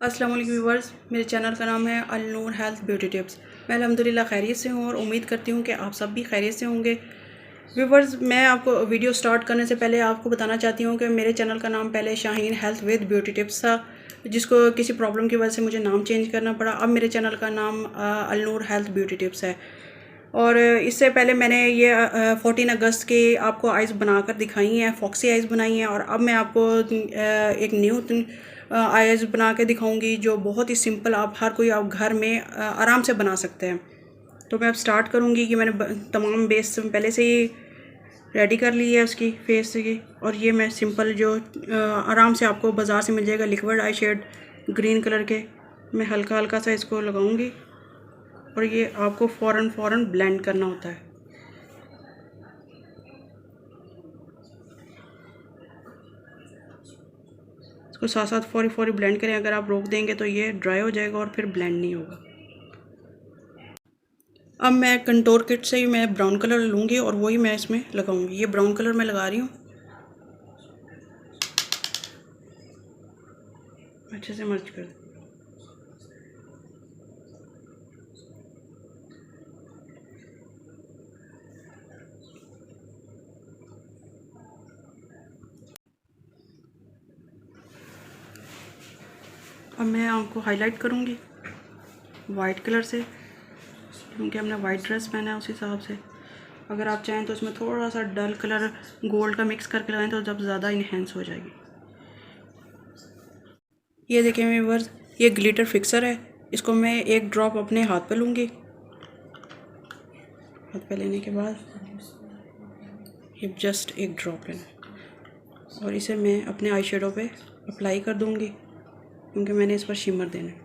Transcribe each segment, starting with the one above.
अस्सलाम वालेकुम व्यूअर्स, मेरे चैनल का नाम है अल-नूर हेल्थ ब्यूटी टिप्स। मैं अल्हम्दुलिल्लाह खैरियत से हूँ और उम्मीद करती हूँ कि आप सब भी खैरियत से होंगे। व्यूअर्स, मैं आपको वीडियो स्टार्ट करने से पहले आपको बताना चाहती हूँ कि मेरे चैनल का नाम पहले Shaheen health with beauty tips था, जिसको किसी प्रॉब्लम की वजह से मुझे नाम चेंज करना पड़ा। अब मेरे चैनल का नाम अल-नूर हेल्थ ब्यूटी टिप्स है। और इससे पहले मैंने ये 14 अगस्त के आपको आइज़ बनाकर दिखाई हैं, फॉक्सी आइज़ बनाई हैं। और अब मैं आपको एक न्यू आइज़ बना के दिखाऊंगी जो बहुत ही सिंपल, आप हर कोई आप घर में आराम से बना सकते हैं। तो मैं अब स्टार्ट करूंगी कि मैंने तमाम बेस पहले से ही रेडी कर ली है उसकी फेस की। और ये मैं सिंपल जो आराम से आपको बाज़ार से मिल जाएगा लिक्विड आई शेड ग्रीन कलर के, मैं हल्का हल्का सा इसको लगाऊंगी। और ये आपको फ़ौरन ब्लेंड करना होता है। इसको साथ साथ फौरी ब्लेंड करें, अगर आप रोक देंगे तो ये ड्राई हो जाएगा और फिर ब्लेंड नहीं होगा। अब मैं कंटोर किट से ही मैं ब्राउन कलर लूँगी और वही मैं इसमें लगाऊंगी। ये ब्राउन कलर मैं लगा रही हूँ, अच्छे से मर्ज कर दूँ। अब मैं आपको हाईलाइट करूँगी वाइट कलर से, क्योंकि हमने वाइट ड्रेस पहना है उस हिसाब से। अगर आप चाहें तो इसमें थोड़ा सा डल कलर गोल्ड का मिक्स करके लगाएं तो जब ज़्यादा इन्हेंस हो जाएगी। ये देखें व्यूअर्स, ये ग्लिटर फिक्सर है। इसको मैं एक ड्रॉप अपने हाथ पे लूँगी। हाथ पे लेने के बाद ये जस्ट एक ड्रॉप लेना और इसे मैं अपने आई शेडो पे अप्लाई कर दूँगी, क्योंकि मैंने इस पर शिमर देना है।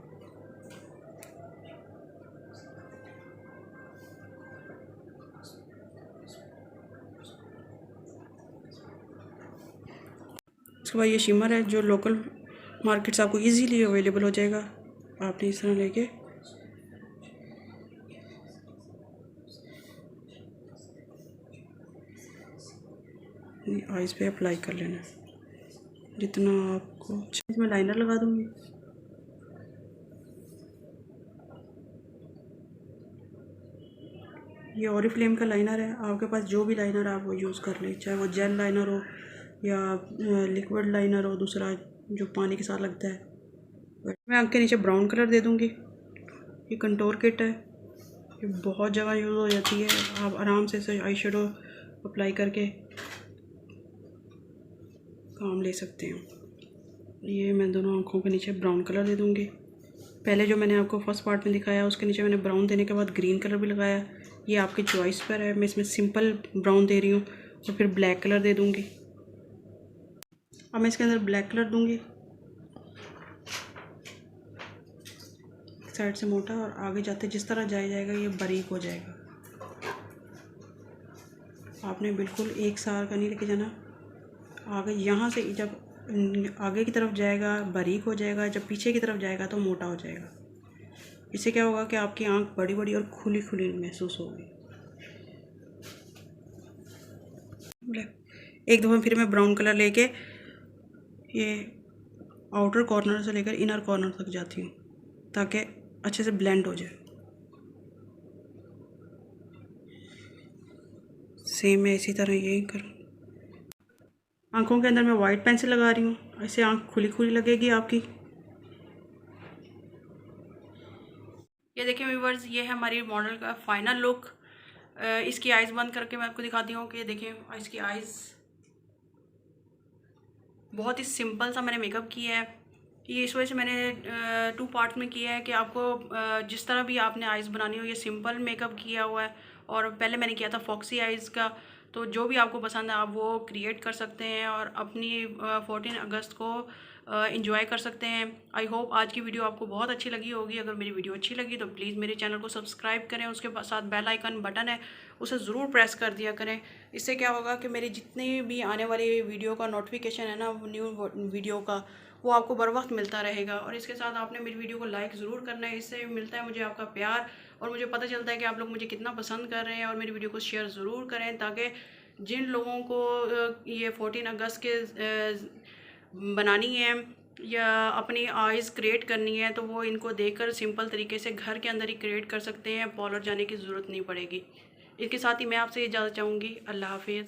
इसके बाद ये शिमर है जो लोकल मार्केट से आपको इजीली अवेलेबल हो जाएगा। आपने इस तरह लेके आइज़ पे अप्लाई कर लेना है जितना आपको। इसमें लाइनर लगा दूँगी। ये ओरिफ्लेम का लाइनर है, आपके पास जो भी लाइनर आप वो यूज़ कर लें, चाहे वो जेल लाइनर हो या लिक्विड लाइनर हो, दूसरा जो पानी के साथ लगता है। मैं आँख के नीचे ब्राउन कलर दे दूँगी। ये कंटोर किट है, ये बहुत जगह यूज़ हो जाती है। आप आराम से इसे आई शेडो अप्लाई करके काम ले सकते हैं। ये मैं दोनों आँखों के नीचे ब्राउन कलर दे दूँगी। पहले जो मैंने आपको फर्स्ट पार्ट में दिखाया उसके नीचे मैंने ब्राउन देने के बाद ग्रीन कलर भी लगाया। ये आपकी चॉइस पर है, मैं इसमें सिंपल ब्राउन दे रही हूँ और फिर ब्लैक कलर दे दूँगी। अब मैं इसके अंदर ब्लैक कलर दूँगी, साइड से मोटा और आगे जाते जिस तरह जाएगा ये बारीक हो जाएगा। आपने बिल्कुल एक सार का नहीं लेके जाना। आगे यहाँ से जब आगे की तरफ जाएगा बारीक हो जाएगा, जब पीछे की तरफ जाएगा तो मोटा हो जाएगा। इससे क्या होगा कि आपकी आंख बड़ी बड़ी और खुली खुली महसूस होगी। एक दफ़ा फिर मैं ब्राउन कलर लेके ये आउटर कॉर्नर से लेकर इनर कॉर्नर तक जाती हूँ ताकि अच्छे से ब्लेंड हो जाए। सेम मैं इसी तरह यही करूँ। आंखों के अंदर मैं वाइट पेंसिल लगा रही हूँ, ऐसे आंख खुली खुली लगेगी आपकी। ये देखिए व्यूअर्स, ये है हमारी मॉडल का फाइनल लुक। इसकी आइज़ बंद करके मैं आपको दिखाती हूँ कि देखिए इसकी आइज़ बहुत ही सिंपल सा मैंने मेकअप किया है। ये इस वजह से मैंने 2 पार्ट में किया है कि आपको जिस तरह भी आपने आइज़ बनानी हो, ये सिंपल मेकअप किया हुआ है। और पहले मैंने किया था फॉक्सी आइज़ का, तो जो भी आपको पसंद है आप वो क्रिएट कर सकते हैं और अपनी 14 अगस्त को इंजॉय कर सकते हैं। आई होप आज की वीडियो आपको बहुत अच्छी लगी होगी। अगर मेरी वीडियो अच्छी लगी तो प्लीज़ मेरे चैनल को सब्सक्राइब करें, उसके साथ बेल आइकन बटन है उसे ज़रूर प्रेस कर दिया करें। इससे क्या होगा कि मेरी जितनी भी आने वाली वीडियो का नोटिफिकेशन है ना, न्यू वीडियो का, वो आपको बर वक्त मिलता रहेगा। और इसके साथ आपने मेरी वीडियो को लाइक ज़रूर करना है, इससे मिलता है मुझे आपका प्यार और मुझे पता चलता है कि आप लोग मुझे कितना पसंद कर रहे हैं। और मेरी वीडियो को शेयर ज़रूर करें ताकि जिन लोगों को ये 14 अगस्त के बनानी है या अपनी आइज़ क्रिएट करनी है तो वो इनको देखकर सिंपल तरीके से घर के अंदर ही क्रिएट कर सकते हैं, पार्लर जाने की ज़रूरत नहीं पड़ेगी। इसके साथ ही मैं आपसे इजाज़त चाहूँगी। अल्लाह हाफ़िज़।